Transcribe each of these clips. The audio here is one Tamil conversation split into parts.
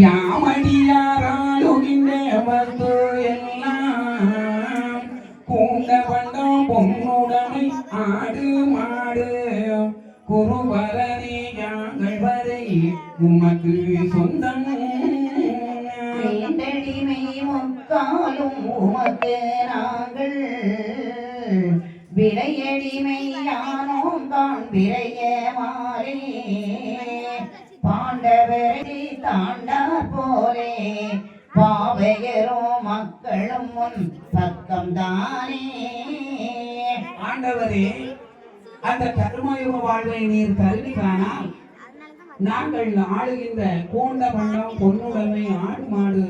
யாமடியாராளுகின்ற வந்து எல்லாம் கூண்ட வண்ணம் பொன்னுடமை ஆடு மாடு குருவரனே யாங்கள் வரை உமக்கு சொந்தம் வேண்டடிமை முக்காலும் உமக்கு நாங்கள் விரையடிமை யானோம் தான் விரைய மாறே பாண்டவரை தாண்டா போலே பாவையரோ மக்களும் முன் பக்கம் தானே. ஆண்டவரே, அந்த கர்மயுக வாழ்வை நீர் கல்வி காணால் நாங்கள் ஆளுகின்ற கூண்ட வண்ணம் பொன்னுடைமை ஆடு மாடு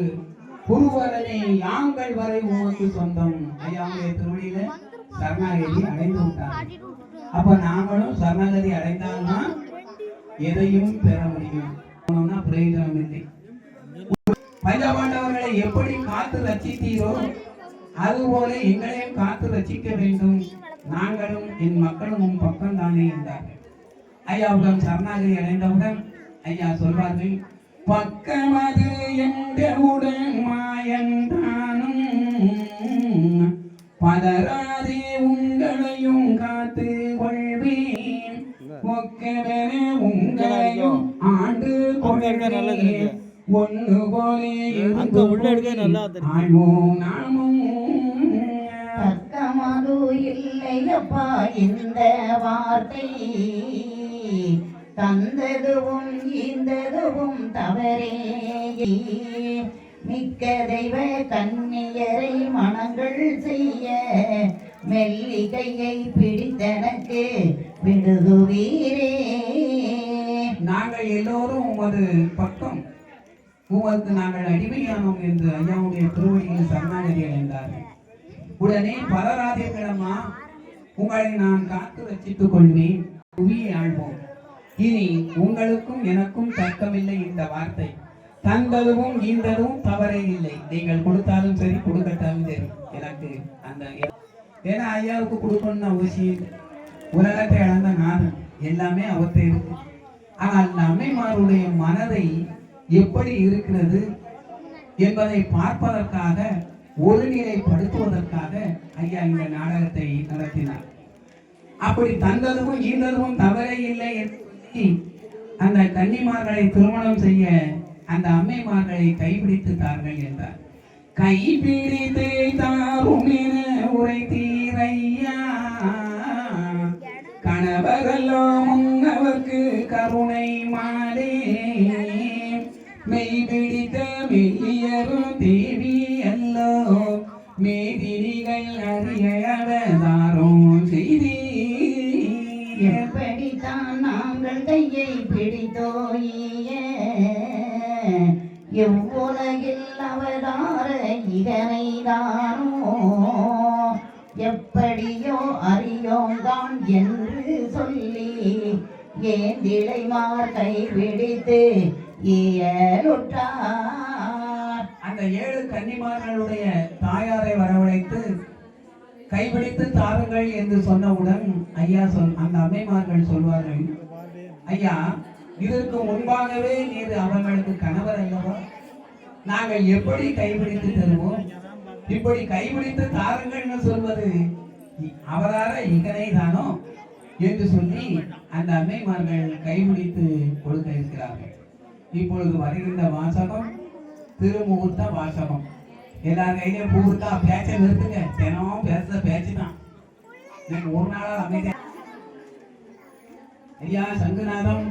குருவரனே யாங்கள் வரை உமக்கு சொந்தம். ஐயாவுடைய திருவடியில சரணாகதி அடைந்து விட்டார். அப்ப நாங்களும் சரணாகதி அடைந்தால்தான் எதையும் பெற முடியும். பிரயோஜனம் இல்லை. பஞ்சபாண்டவர்களை எப்படி காத்து ரட்சித்தீரோ அதுபோல எங்களையும் காத்து ரட்சிக்க வேண்டும். நாங்களும் என் மக்களும் பக்கம் தானே என்றார்கள். ஐயாவுடன் சரணாகதி அடைந்தவுடன் ஐயா சொல்வார்கள், பக்கமது என்றவுடன் மாயந்தானும் பதராதே உங்களையும் காத்து கொள்வேன் ஒக்கவென உங்களையும் ஆண்டு கொள்வேன் ஒன்று போலே ஆழ்வோம் நாமும். பக்கமது இல்லையப்பா இந்த வார்த்தை தந்ததுவும் ஈந்ததுவும் தவறே மிக்க தெய்வ கன்னியரை மனங்கள் செய்ய மெல்லிகையை பிடித்தனக்கு விடுதுவீரே. நாங்கள் எல்லோரும் உமது பக்கம் உமக்கு நாங்கள் அடிமையானோம் என்று ஐயாவுடைய திருவடியில் சரணாகதி அடைந்தார்கள். உடனே பலராதீர்களம்மா, உங்களை நான் காத்து ரசித்துக் கொள்வேன், புவியை ஆழ்வோம். இனி உங்களுக்கும் எனக்கும் தர்க்கமில்லை. இந்த வார்த்தை தந்ததும் ஈந்ததும் தவறே இல்லை. நீங்கள் கொடுத்தாலும் சரி கொடுக்கட்டாலும் சரி எனக்கு அந்த ஏன்னா ஐயாவுக்கு கொடுக்கணும்னு அவசியம். உலகத்தை இழந்த நான் எல்லாமே அவற்றை இருக்கு. ஆனால் அந்த அம்மைமாருடைய மனதை எப்படி இருக்கிறது என்பதை பார்ப்பதற்காக ஒருநிலைப்படுத்துவதற்காக ஐயா இந்த நாடகத்தை நடத்தினார். அப்படி தந்ததும் ஈந்ததும் தவறே இல்லை என்று சொல்லி அந்த கன்னிமார்களை திருமணம் செய்ய அந்த அம்மைமார்களை கைப்பிடித்தார்கள் என்றார். கைப்பிடித்து தாரும் என உரைத்தீரையா, கணவரெல்லாம் முன்னவர்க்கு கருணை மாடே மெய் பிடித்த மெல்லியரும் தேவி அல்லோ மேதிரிகள் அறியவதாரும் செய்தி. எப்படித்தான் நாங்கள் கையை பிடித்தோய எவ்வுலகில் அவதார இதனை தானோ எப்படியோ அறியோங்கான் என்று சொல்லி ஏந்திழைமார் கைபிடித்து இயலுற்றார். அந்த 7 கன்னிமார்களுடைய தாயாரை வரவழைத்து கைபிடித்து தாருங்கள் என்று சொன்னவுடன் ஐயா அந்த அம்மைமார்கள் சொல்வார்கள், ஐயா இதற்கு முன்பாகவே நீர் அவர்களுக்கு கணவர் அல்லவா, நாங்கள் எப்படி கைபிடித்து தருவோம், இப்படி கைபிடித்து தாருங்கள்னு சொல்வது அவதார இகனை தானோ என்று சொல்லி அந்த அம்மைமார்கள் கைபிடித்து கொடுக்க இருக்கிறார்கள். இப்பொழுது வருகின்ற வாசகம் திருமுகூர்த்த வாசகம். எல்லார் கையிலையும் பூர்த்தா பேச்ச நிறுத்துங்க. தினமும் பேசுற பேச்சு தான். ஒரு நாளாக அமைதியா ஐயா சங்குநாதம்